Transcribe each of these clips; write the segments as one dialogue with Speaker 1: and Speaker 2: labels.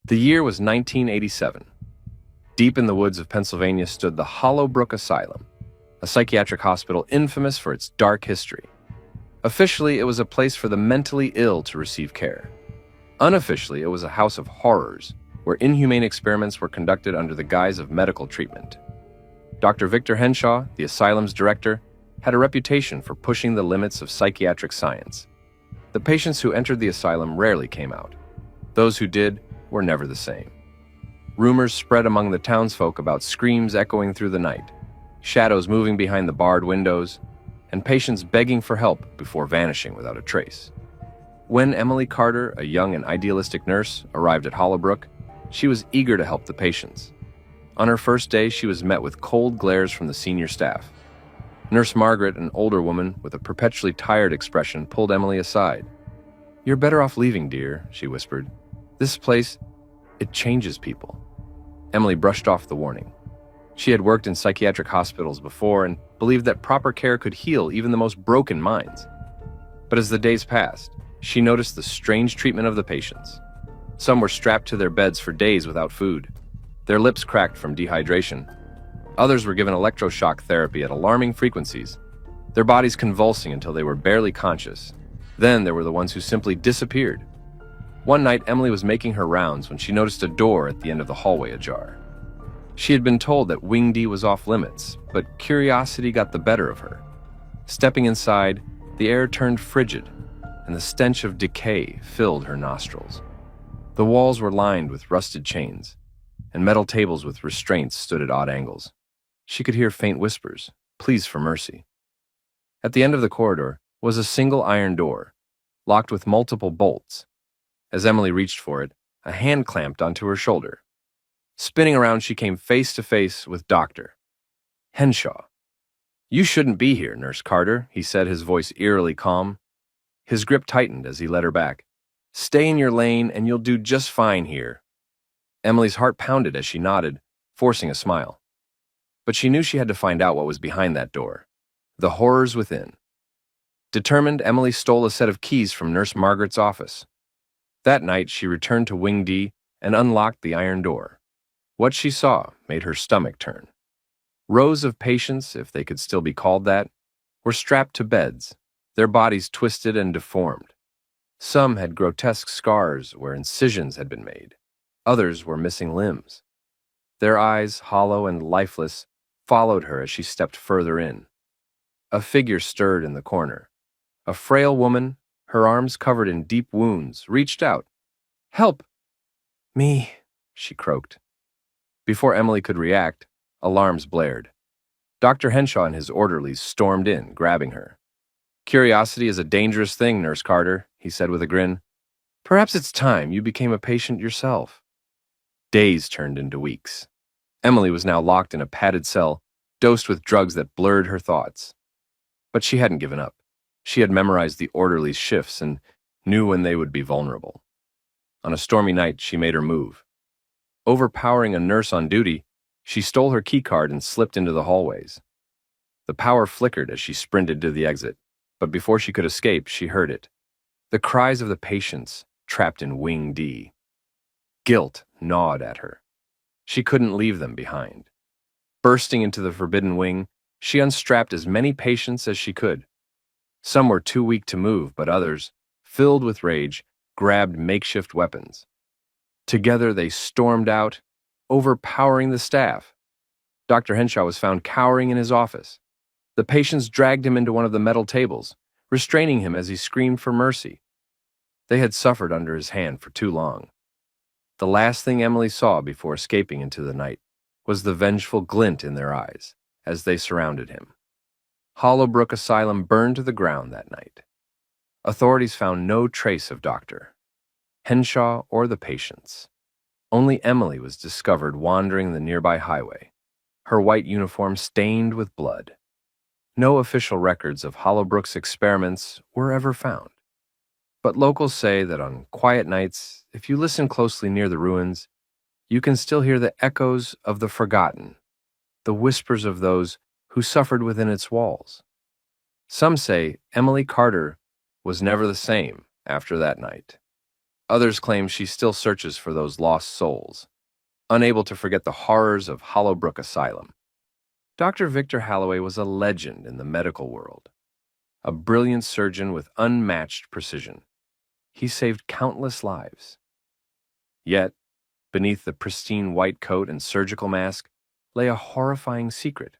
Speaker 1: The year was 1987. Deep in the woods of Pennsylvania stood the Hollowbrook Asylum, a psychiatric hospital infamous for its dark history. Officially, it was a place for the mentally ill to receive care. Unofficially, it was a house of horrors, where inhumane experiments were conducted under the guise of medical treatment. Dr. Victor Henshaw, the asylum's director, had a reputation for pushing the limits of psychiatric science. The patients who entered the asylum rarely came out. Those who did were never the same. Rumors spread among the townsfolk about screams echoing through the night, shadows moving behind the barred windows, and patients begging for help before vanishing without a trace. When Emily Carter, a young and idealistic nurse, arrived at Hollowbrook, she was eager to help the patients. On her first day, she was met with cold glares from the senior staff. Nurse Margaret, an older woman with a perpetually tired expression, pulled Emily aside. "You're better off leaving, dear," she whispered. "This place, it changes people." Emily brushed off the warning. She had worked in psychiatric hospitals before and believed that proper care could heal even the most broken minds. But as the days passed, she noticed the strange treatment of the patients. Some were strapped to their beds for days without food, their lips cracked from dehydration. Others were given electroshock therapy at alarming frequencies, their bodies convulsing until they were barely conscious. Then there were the ones who simply disappeared. One night, Emily was making her rounds when she noticed a door at the end of the hallway ajar. She had been told that Wing D was off limits, but curiosity got the better of her. Stepping inside, the air turned frigid, and the stench of decay filled her nostrils. The walls were lined with rusted chains, and metal tables with restraints stood at odd angles. She could hear faint whispers, pleas for mercy. At the end of the corridor was a single iron door, locked with multiple bolts. As Emily reached for it, a hand clamped onto her shoulder. Spinning around, she came face to face with Dr. Henshaw. "You shouldn't be here, Nurse Carter," he said, his voice eerily calm. His grip tightened as he led her back. "Stay in your lane and you'll do just fine here." Emily's heart pounded as she nodded, forcing a smile. But she knew she had to find out what was behind that door, the horrors within. Determined, Emily stole a set of keys from Nurse Margaret's office. That night, she returned to Wing D and unlocked the iron door. What she saw made her stomach turn. Rows of patients, if they could still be called that, were strapped to beds, their bodies twisted and deformed. Some had grotesque scars where incisions had been made. Others were missing limbs. Their eyes, hollow and lifeless, followed her as she stepped further in. A figure stirred in the corner. A frail woman, her arms covered in deep wounds, reached out. "Help!" "Me," she croaked. Before Emily could react, alarms blared. Dr. Henshaw and his orderlies stormed in, grabbing her. "Curiosity is a dangerous thing, Nurse Carter," he said with a grin. "Perhaps it's time you became a patient yourself." Days turned into weeks. Emily was now locked in a padded cell, dosed with drugs that blurred her thoughts. But she hadn't given up. She had memorized the orderlies' shifts and knew when they would be vulnerable. On a stormy night, she made her move. Overpowering a nurse on duty, she stole her keycard and slipped into the hallways. The power flickered as she sprinted to the exit, but before she could escape, she heard it. The cries of the patients trapped in Wing D. Guilt gnawed at her. She couldn't leave them behind. Bursting into the forbidden wing, she unstrapped as many patients as she could. Some were too weak to move, but others, filled with rage, grabbed makeshift weapons. Together they stormed out, overpowering the staff. Dr. Henshaw was found cowering in his office. The patients dragged him into one of the metal tables, restraining him as he screamed for mercy. They had suffered under his hand for too long. The last thing Emily saw before escaping into the night was the vengeful glint in their eyes as they surrounded him. Hollowbrook Asylum burned to the ground that night. Authorities found no trace of Dr. Henshaw or the patients. Only Emily was discovered wandering the nearby highway, her white uniform stained with blood. No official records of Hollowbrook's experiments were ever found. But locals say that on quiet nights, if you listen closely near the ruins, you can still hear the echoes of the forgotten, the whispers of those who suffered within its walls. Some say Emily Carter was never the same after that night. Others claim she still searches for those lost souls, unable to forget the horrors of Hollowbrook Asylum. Dr. Victor Halloway was a legend in the medical world, a brilliant surgeon with unmatched precision. He saved countless lives. Yet, beneath the pristine white coat and surgical mask lay a horrifying secret,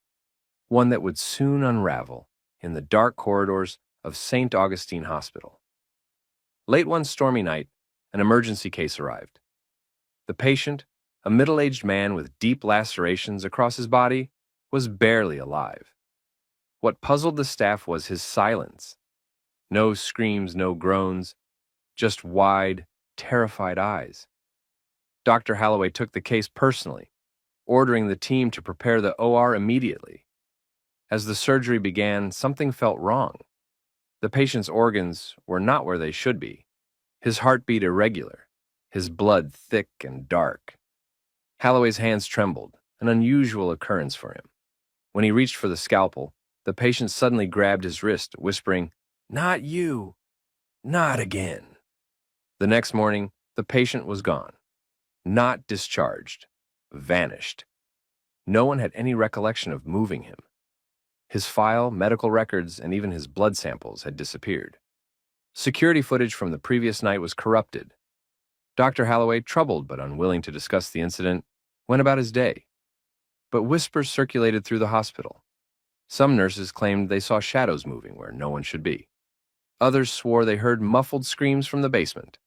Speaker 1: one that would soon unravel in the dark corridors of St. Augustine Hospital. Late one stormy night, an emergency case arrived. The patient, a middle-aged man with deep lacerations across his body, was barely alive. What puzzled the staff was his silence. No screams, no groans, just wide, terrified eyes. Dr. Halloway took the case personally, ordering the team to prepare the OR immediately. As the surgery began, something felt wrong. The patient's organs were not where they should be. His heartbeat irregular, his blood thick and dark. Halloway's hands trembled, an unusual occurrence for him. When he reached for the scalpel, the patient suddenly grabbed his wrist, whispering, "Not you, not again." The next morning, the patient was gone. Not discharged, vanished. No one had any recollection of moving him. His file, medical records, and even his blood samples had disappeared. Security footage from the previous night was corrupted. Dr. Halloway, troubled but unwilling to discuss the incident, went about his day. But whispers circulated through the hospital. Some nurses claimed they saw shadows moving where no one should be. Others swore they heard muffled screams from the basement,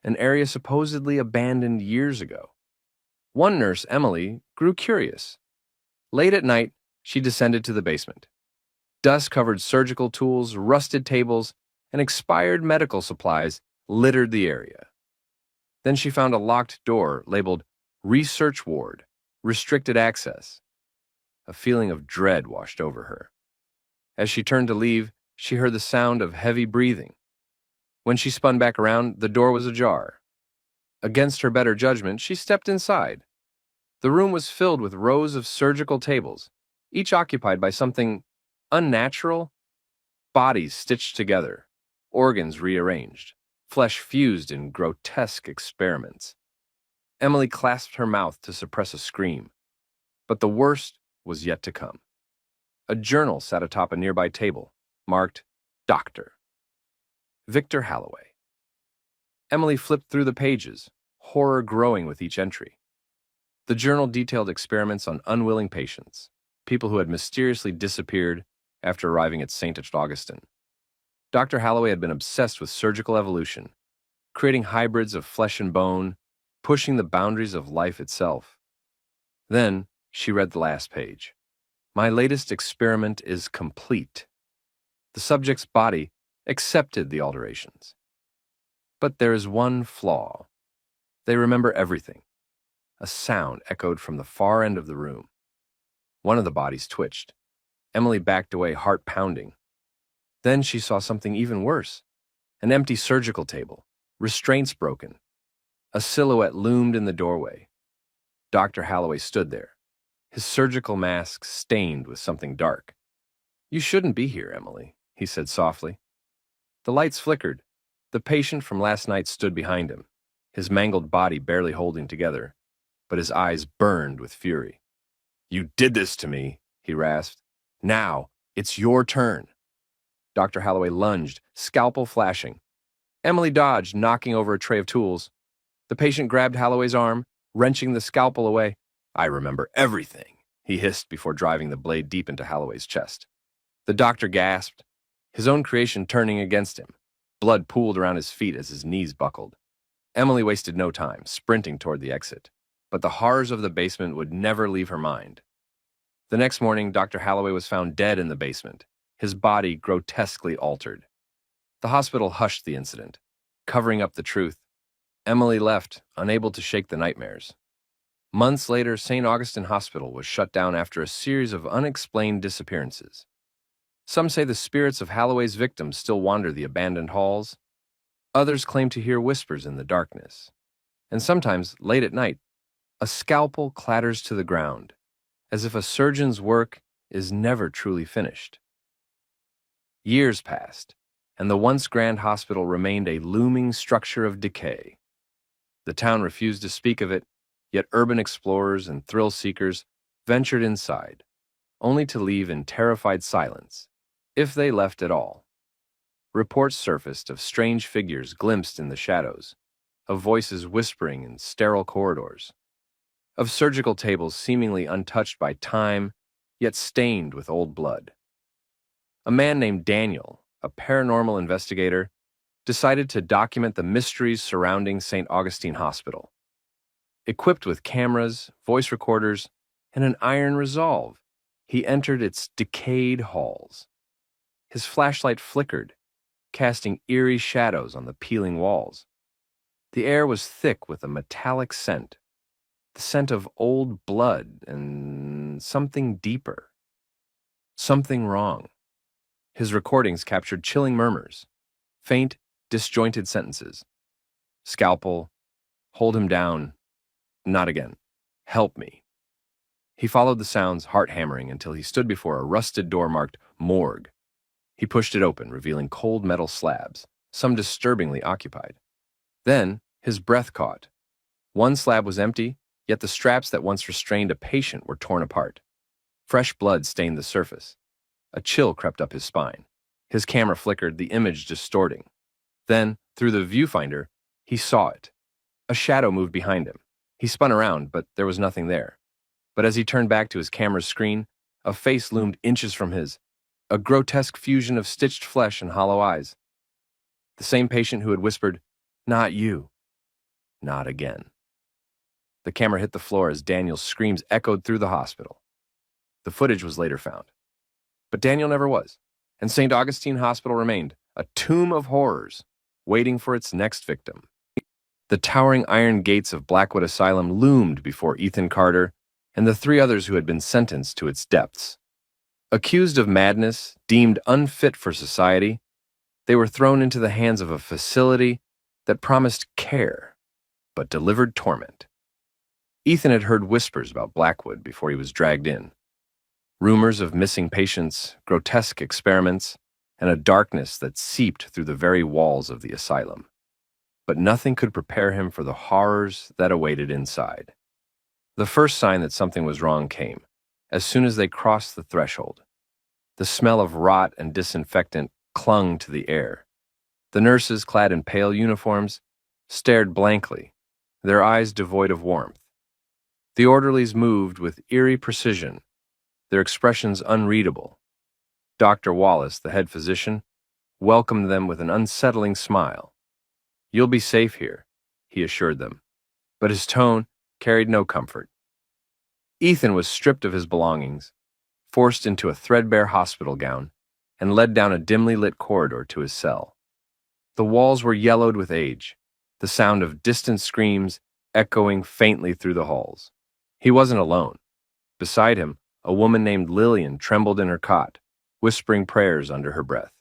Speaker 1: an area supposedly abandoned years ago. One nurse, Emily, grew curious. Late at night, she descended to the basement. Dust-covered surgical tools, rusted tables, and expired medical supplies littered the area. Then she found a locked door labeled Research Ward, Restricted Access. A feeling of dread washed over her. As she turned to leave, she heard the sound of heavy breathing. When she spun back around, the door was ajar. Against her better judgment, she stepped inside. The room was filled with rows of surgical tables, each occupied by something unnatural. Bodies stitched together, organs rearranged, flesh fused in grotesque experiments. Emily clasped her mouth to suppress a scream. But the worst was yet to come. A journal sat atop a nearby table, marked Dr. Victor Halloway. Emily flipped through the pages, horror growing with each entry. The journal detailed experiments on unwilling patients, people who had mysteriously disappeared after arriving at St. Augustine. Dr. Halloway had been obsessed with surgical evolution, creating hybrids of flesh and bone, pushing the boundaries of life itself. Then she read the last page. My latest experiment is complete. The subject's body accepted the alterations. But there is one flaw. They remember everything. A sound echoed from the far end of the room. One of the bodies twitched. Emily backed away, heart pounding. Then she saw something even worse. An empty surgical table, restraints broken. A silhouette loomed in the doorway. Dr. Halloway stood there, his surgical mask stained with something dark. You shouldn't be here, Emily, he said softly. The lights flickered. The patient from last night stood behind him, his mangled body barely holding together, but his eyes burned with fury. You did this to me, he rasped. Now, it's your turn. Dr. Halloway lunged, scalpel flashing. Emily dodged, knocking over a tray of tools. The patient grabbed Halloway's arm, wrenching the scalpel away. I remember everything, he hissed before driving the blade deep into Halloway's chest. The doctor gasped, his own creation turning against him. Blood pooled around his feet as his knees buckled. Emily wasted no time, sprinting toward the exit. But the horrors of the basement would never leave her mind. The next morning, Dr. Halloway was found dead in the basement, his body grotesquely altered. The hospital hushed the incident, covering up the truth. Emily left, unable to shake the nightmares. Months later, St. Augustine Hospital was shut down after a series of unexplained disappearances. Some say the spirits of Halloway's victims still wander the abandoned halls. Others claim to hear whispers in the darkness. And sometimes, late at night, a scalpel clatters to the ground, as if a surgeon's work is never truly finished. Years passed, and the once grand hospital remained a looming structure of decay. The town refused to speak of it, yet urban explorers and thrill seekers ventured inside, only to leave in terrified silence, if they left at all. Reports surfaced of strange figures glimpsed in the shadows, of voices whispering in sterile corridors, of surgical tables seemingly untouched by time, yet stained with old blood. A man named Daniel, a paranormal investigator, decided to document the mysteries surrounding St. Augustine Hospital. Equipped with cameras, voice recorders, and an iron resolve, he entered its decayed halls. His flashlight flickered, casting eerie shadows on the peeling walls. The air was thick with a metallic scent, the scent of old blood and something deeper. Something wrong. His recordings captured chilling murmurs, faint, disjointed sentences. Scalpel, hold him down, not again, help me. He followed the sounds, heart hammering, until he stood before a rusted door marked morgue. He pushed it open, revealing cold metal slabs, some disturbingly occupied. Then his breath caught. One slab was empty, yet the straps that once restrained a patient were torn apart. Fresh blood stained the surface. A chill crept up his spine. His camera flickered, the image distorting. Then, through the viewfinder, he saw it. A shadow moved behind him. He spun around, but there was nothing there. But as he turned back to his camera's screen, a face loomed inches from his, a grotesque fusion of stitched flesh and hollow eyes. The same patient who had whispered, "Not you." Not again. The camera hit the floor as Daniel's screams echoed through the hospital. The footage was later found. But Daniel never was, and St. Augustine Hospital remained a tomb of horrors, waiting for its next victim. The towering iron gates of Blackwood Asylum loomed before Ethan Carter and the three others who had been sentenced to its depths. Accused of madness, deemed unfit for society, they were thrown into the hands of a facility that promised care, but delivered torment. Ethan had heard whispers about Blackwood before he was dragged in. Rumors of missing patients, grotesque experiments, and a darkness that seeped through the very walls of the asylum. But nothing could prepare him for the horrors that awaited inside. The first sign that something was wrong came, as soon as they crossed the threshold. The smell of rot and disinfectant clung to the air. The nurses, clad in pale uniforms, stared blankly, their eyes devoid of warmth. The orderlies moved with eerie precision, their expressions unreadable. Dr. Wallace, the head physician, welcomed them with an unsettling smile. "You'll be safe here," he assured them, but his tone carried no comfort. Ethan was stripped of his belongings, forced into a threadbare hospital gown, and led down a dimly lit corridor to his cell. The walls were yellowed with age, the sound of distant screams echoing faintly through the halls. He wasn't alone. Beside him, a woman named Lillian trembled in her cot, whispering prayers under her breath.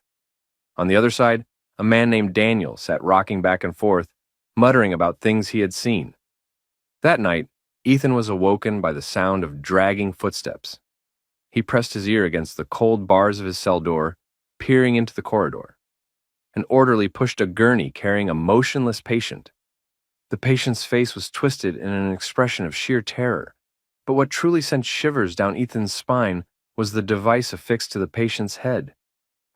Speaker 1: On the other side, a man named Daniel sat rocking back and forth, muttering about things he had seen. That night, Ethan was awoken by the sound of dragging footsteps. He pressed his ear against the cold bars of his cell door, peering into the corridor. An orderly pushed a gurney carrying a motionless patient. The patient's face was twisted in an expression of sheer terror, but what truly sent shivers down Ethan's spine was the device affixed to the patient's head.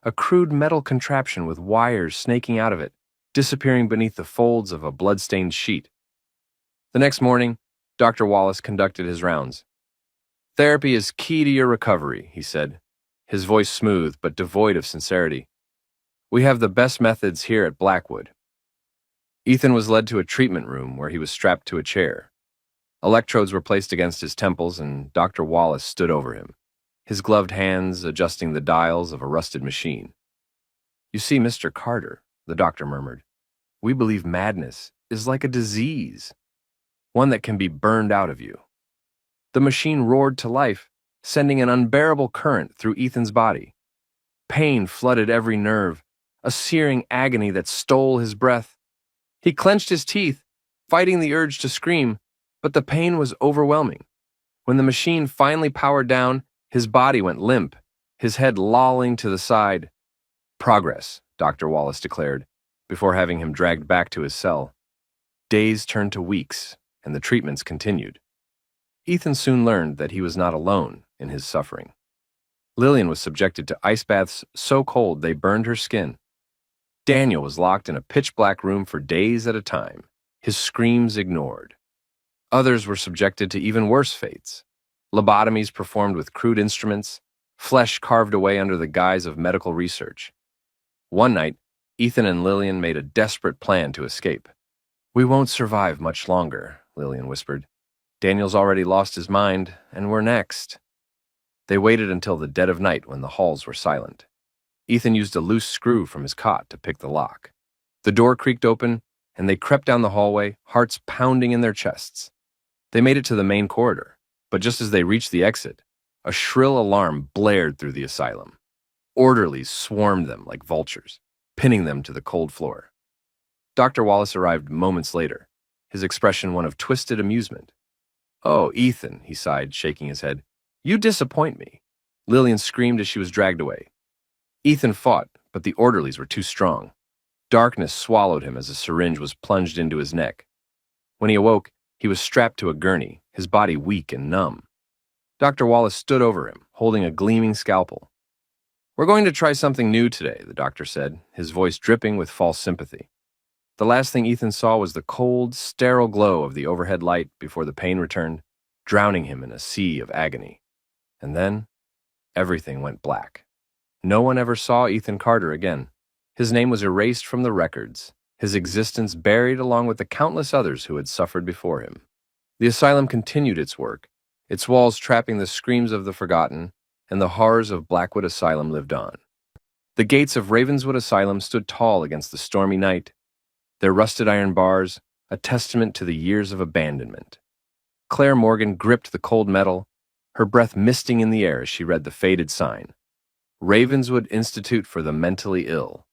Speaker 1: A crude metal contraption with wires snaking out of it, disappearing beneath the folds of a blood-stained sheet. The next morning, Dr. Wallace conducted his rounds. "Therapy is key to your recovery," he said, his voice smooth but devoid of sincerity. "We have the best methods here at Blackwood." Ethan was led to a treatment room where he was strapped to a chair. Electrodes were placed against his temples, and Dr. Wallace stood over him, his gloved hands adjusting the dials of a rusted machine. "You see, Mr. Carter," the doctor murmured, "we believe madness is like a disease, one that can be burned out of you." The machine roared to life, sending an unbearable current through Ethan's body. Pain flooded every nerve, a searing agony that stole his breath. He clenched his teeth, fighting the urge to scream, but the pain was overwhelming. When the machine finally powered down, his body went limp, his head lolling to the side. "Progress," Dr. Wallace declared, before having him dragged back to his cell. Days turned to weeks, and the treatments continued. Ethan soon learned that he was not alone in his suffering. Lillian was subjected to ice baths so cold they burned her skin. Daniel was locked in a pitch-black room for days at a time, his screams ignored. Others were subjected to even worse fates. Lobotomies performed with crude instruments, flesh carved away under the guise of medical research. One night, Ethan and Lillian made a desperate plan to escape. "We won't survive much longer," Lillian whispered. "Daniel's already lost his mind, and we're next." They waited until the dead of night when the halls were silent. Ethan used a loose screw from his cot to pick the lock. The door creaked open, and they crept down the hallway, hearts pounding in their chests. They made it to the main corridor, but just as they reached the exit, a shrill alarm blared through the asylum. Orderlies swarmed them like vultures, pinning them to the cold floor. Dr. Wallace arrived moments later, his expression one of twisted amusement. "Oh, Ethan," he sighed, shaking his head. "You disappoint me." Lillian screamed as she was dragged away. Ethan fought, but the orderlies were too strong. Darkness swallowed him as a syringe was plunged into his neck. When he awoke, he was strapped to a gurney, his body weak and numb. Dr. Wallace stood over him, holding a gleaming scalpel. "We're going to try something new today," the doctor said, his voice dripping with false sympathy. The last thing Ethan saw was the cold, sterile glow of the overhead light before the pain returned, drowning him in a sea of agony. And then, everything went black. No one ever saw Ethan Carter again. His name was erased from the records, his existence buried along with the countless others who had suffered before him. The asylum continued its work, its walls trapping the screams of the forgotten, and the horrors of Blackwood Asylum lived on. The gates of Ravenswood Asylum stood tall against the stormy night, their rusted iron bars a testament to the years of abandonment. Claire Morgan gripped the cold metal, her breath misting in the air as she read the faded sign. Ravenswood Institute for the Mentally Ill.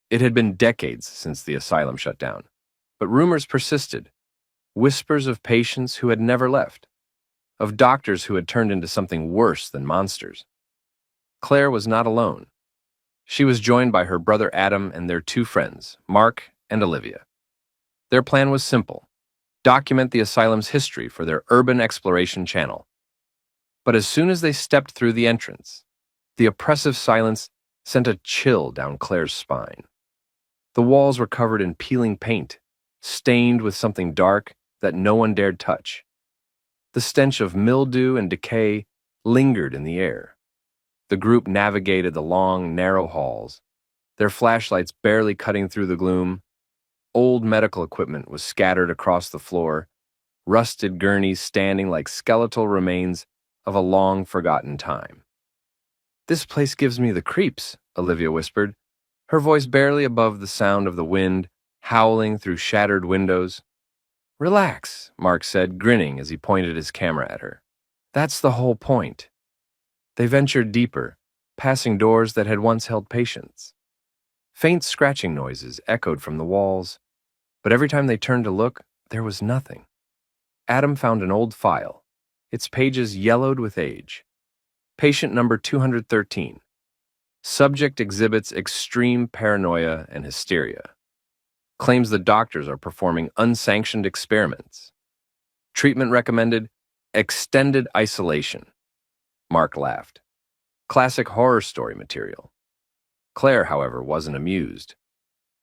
Speaker 1: It had been decades since the asylum shut down, but rumors persisted. Whispers of patients who had never left, of doctors who had turned into something worse than monsters. Claire was not alone. She was joined by her brother Adam and their two friends, Mark and Olivia. Their plan was simple: document the asylum's history for their urban exploration channel. But as soon as they stepped through the entrance, the oppressive silence sent a chill down Claire's spine. The walls were covered in peeling paint, stained with something dark that no one dared touch. The stench of mildew and decay lingered in the air. The group navigated the long, narrow halls, their flashlights barely cutting through the gloom. Old medical equipment was scattered across the floor, rusted gurneys standing like skeletal remains of a long-forgotten time. "This place gives me the creeps," Olivia whispered, her voice barely above the sound of the wind howling through shattered windows. "Relax," Mark said, grinning as he pointed his camera at her. "That's the whole point." They ventured deeper, passing doors that had once held patients. Faint scratching noises echoed from the walls, but every time they turned to look, there was nothing. Adam found an old file, its pages yellowed with age. Patient number 213. Subject exhibits extreme paranoia and hysteria. Claims the doctors are performing unsanctioned experiments. Treatment recommended: extended isolation. Mark laughed. Classic horror story material. Claire, however, wasn't amused.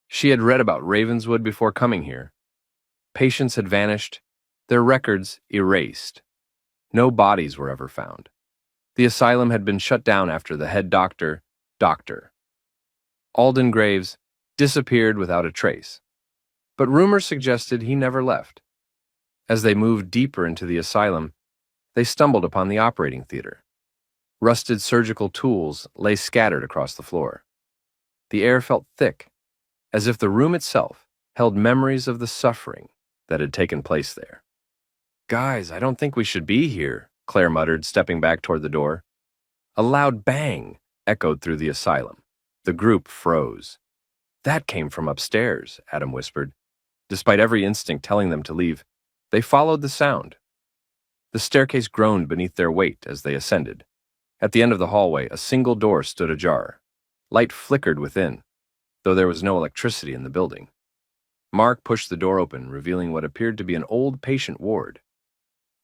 Speaker 1: She had read about Ravenswood before coming here. Patients had vanished, their records erased. No bodies were ever found. The asylum had been shut down after the head doctor, Alden Graves, disappeared without a trace. But rumors suggested he never left. As they moved deeper into the asylum, they stumbled upon the operating theater. Rusted surgical tools lay scattered across the floor. The air felt thick, as if the room itself held memories of the suffering that had taken place there. "Guys, I don't think we should be here," Claire muttered, stepping back toward the door. A loud bang echoed through the asylum. The group froze. "That came from upstairs," Adam whispered. Despite every instinct telling them to leave, they followed the sound. The staircase groaned beneath their weight as they ascended. At the end of the hallway, a single door stood ajar. Light flickered within, though there was no electricity in the building. Mark pushed the door open, revealing what appeared to be an old patient ward.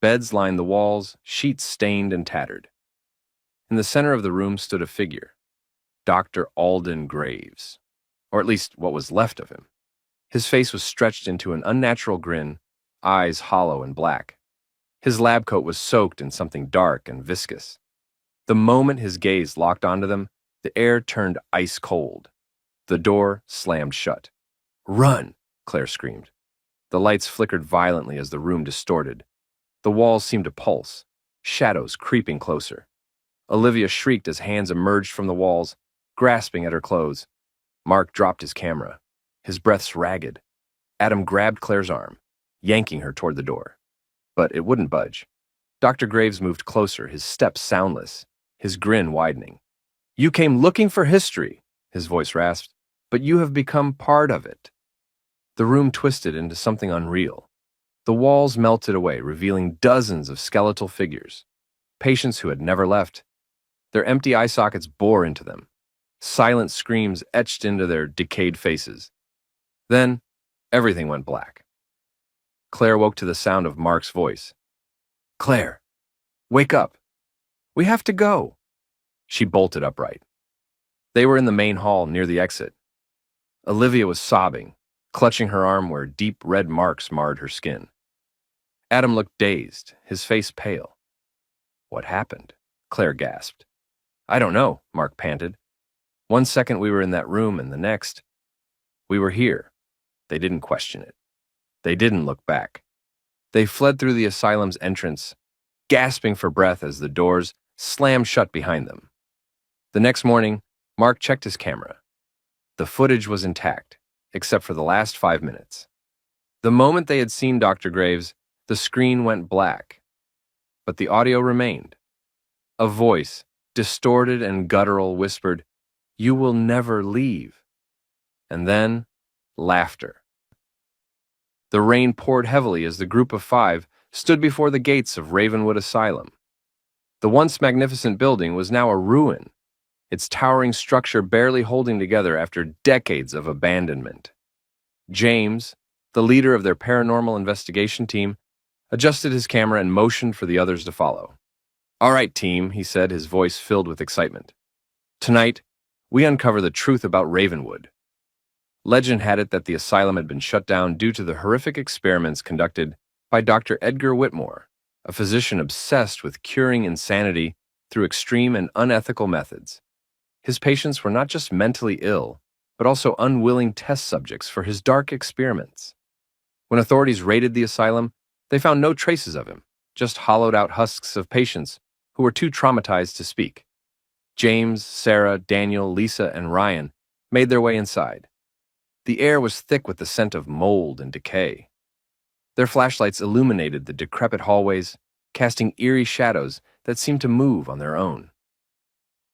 Speaker 1: Beds lined the walls, sheets stained and tattered. In the center of the room stood a figure, Dr. Alden Graves, or at least what was left of him. His face was stretched into an unnatural grin, eyes hollow and black. His lab coat was soaked in something dark and viscous. The moment his gaze locked onto them, the air turned ice cold. The door slammed shut. "Run!" Claire screamed. The lights flickered violently as the room distorted. The walls seemed to pulse, shadows creeping closer. Olivia shrieked as hands emerged from the walls, grasping at her clothes. Mark dropped his camera, his breaths ragged. Adam grabbed Claire's arm, yanking her toward the door. But it wouldn't budge. Dr. Graves moved closer, his steps soundless, his grin widening. "You came looking for history," his voice rasped, "but you have become part of it." The room twisted into something unreal. The walls melted away, revealing dozens of skeletal figures, patients who had never left. Their empty eye sockets bore into them. Silent screams etched into their decayed faces. Then, everything went black. Claire woke to the sound of Mark's voice. "Claire, wake up. We have to go." She bolted upright. They were in the main hall near the exit. Olivia was sobbing, clutching her arm where deep red marks marred her skin. Adam looked dazed, his face pale. "What happened?" Claire gasped. "I don't know," Mark panted. "One second we were in that room and the next, we were here." They didn't question it. They didn't look back. They fled through the asylum's entrance, gasping for breath as the doors slammed shut behind them. The next morning, Mark checked his camera. The footage was intact, except for the last 5 minutes. The moment they had seen Dr. Graves, the screen went black. But the audio remained. A voice, distorted and guttural, whispered, "You will never leave." And then, laughter. The rain poured heavily as the group of 5 stood before the gates of Ravenwood Asylum. The once magnificent building was now a ruin, its towering structure barely holding together after decades of abandonment. James, the leader of their paranormal investigation team, adjusted his camera and motioned for the others to follow. "All right, team," he said, his voice filled with excitement. "Tonight, we uncover the truth about Ravenwood." Legend had it that the asylum had been shut down due to the horrific experiments conducted by Dr. Edgar Whitmore, a physician obsessed with curing insanity through extreme and unethical methods. His patients were not just mentally ill, but also unwilling test subjects for his dark experiments. When authorities raided the asylum, they found no traces of him, just hollowed-out husks of patients who were too traumatized to speak. James, Sarah, Daniel, Lisa, and Ryan made their way inside. The air was thick with the scent of mold and decay. Their flashlights illuminated the decrepit hallways, casting eerie shadows that seemed to move on their own.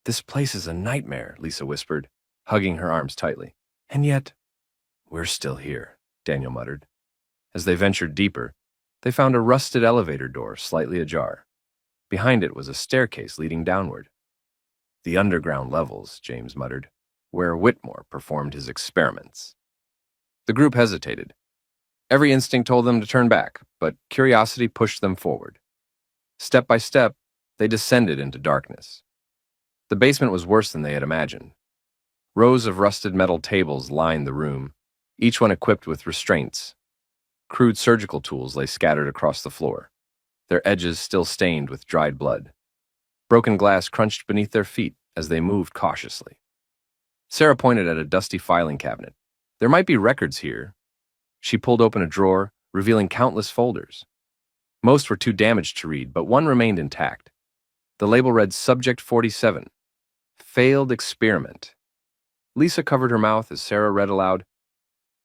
Speaker 1: "This place is a nightmare," Lisa whispered, hugging her arms tightly. "And yet, we're still here," Daniel muttered. As they ventured deeper, they found a rusted elevator door slightly ajar. Behind it was a staircase leading downward. "The underground levels," James muttered, "where Whitmore performed his experiments." The group hesitated. Every instinct told them to turn back, but curiosity pushed them forward. Step by step, they descended into darkness. The basement was worse than they had imagined. Rows of rusted metal tables lined the room, each one equipped with restraints. Crude surgical tools lay scattered across the floor, their edges still stained with dried blood. Broken glass crunched beneath their feet as they moved cautiously. Sarah pointed at a dusty filing cabinet. "There might be records here." She pulled open a drawer, revealing countless folders. Most were too damaged to read, but one remained intact. The label read Subject 47, Failed Experiment. Lisa covered her mouth as Sarah read aloud,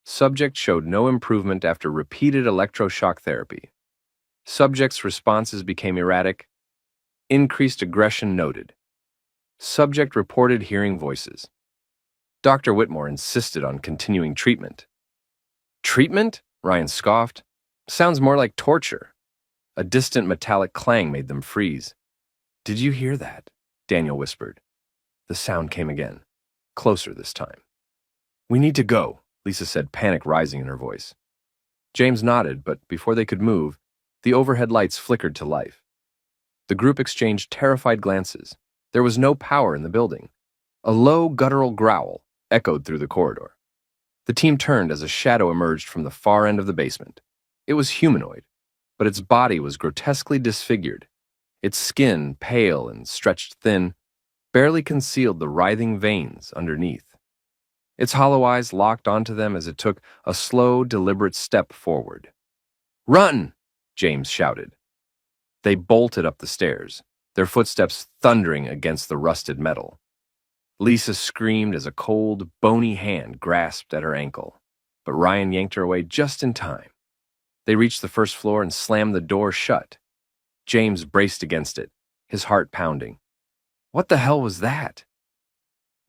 Speaker 1: "Subject showed no improvement after repeated electroshock therapy. Subject's responses became erratic. Increased aggression noted. Subject reported hearing voices." Dr. Whitmore insisted on continuing treatment. "Treatment?" Ryan scoffed. "Sounds more like torture." A distant metallic clang made them freeze. "Did you hear that?" Daniel whispered. The sound came again, closer this time. "We need to go," Lisa said, panic rising in her voice. James nodded, but before they could move, the overhead lights flickered to life. The group exchanged terrified glances. There was no power in the building. A low, guttural growl echoed through the corridor. The team turned as a shadow emerged from the far end of the basement. It was humanoid, but its body was grotesquely disfigured. Its skin, pale and stretched thin, barely concealed the writhing veins underneath. Its hollow eyes locked onto them as it took a slow, deliberate step forward. "Run!" James shouted. They bolted up the stairs, their footsteps thundering against the rusted metal. Lisa screamed as a cold, bony hand grasped at her ankle, but Ryan yanked her away just in time. They reached the first floor and slammed the door shut. James braced against it, his heart pounding. What the hell was that?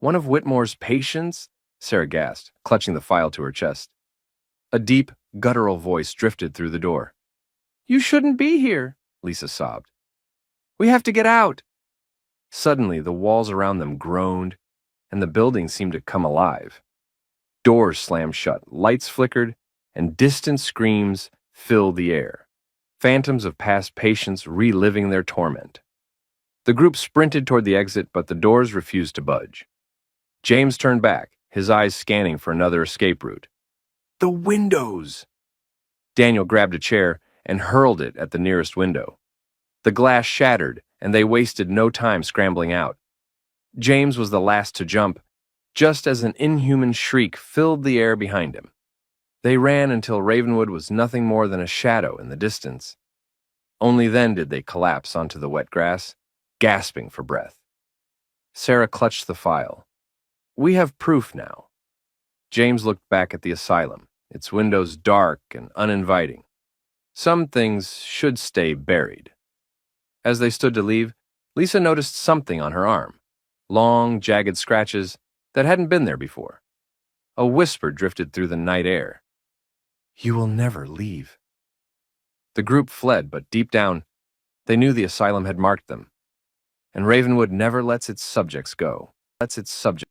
Speaker 1: One of Whitmore's patients? Sarah gasped, clutching the file to her chest. A deep, guttural voice drifted through the door. "You shouldn't be here," Lisa sobbed. "We have to get out." Suddenly, the walls around them groaned, and the building seemed to come alive. Doors slammed shut, lights flickered, and distant screams filled the air. Phantoms of past patients reliving their torment. The group sprinted toward the exit, but the doors refused to budge. James turned back, his eyes scanning for another escape route. The windows! Daniel grabbed a chair and hurled it at the nearest window. The glass shattered, and they wasted no time scrambling out. James was the last to jump, just as an inhuman shriek filled the air behind him. They ran until Ravenwood was nothing more than a shadow in the distance. Only then did they collapse onto the wet grass, gasping for breath. Sarah clutched the file. We have proof now. James looked back at the asylum, its windows dark and uninviting. Some things should stay buried. As they stood to leave, Lisa noticed something on her arm. Long, jagged scratches that hadn't been there before. A whisper drifted through the night air. You will never leave. The group fled, but deep down, they knew the asylum had marked them. And Ravenwood never lets its subjects go.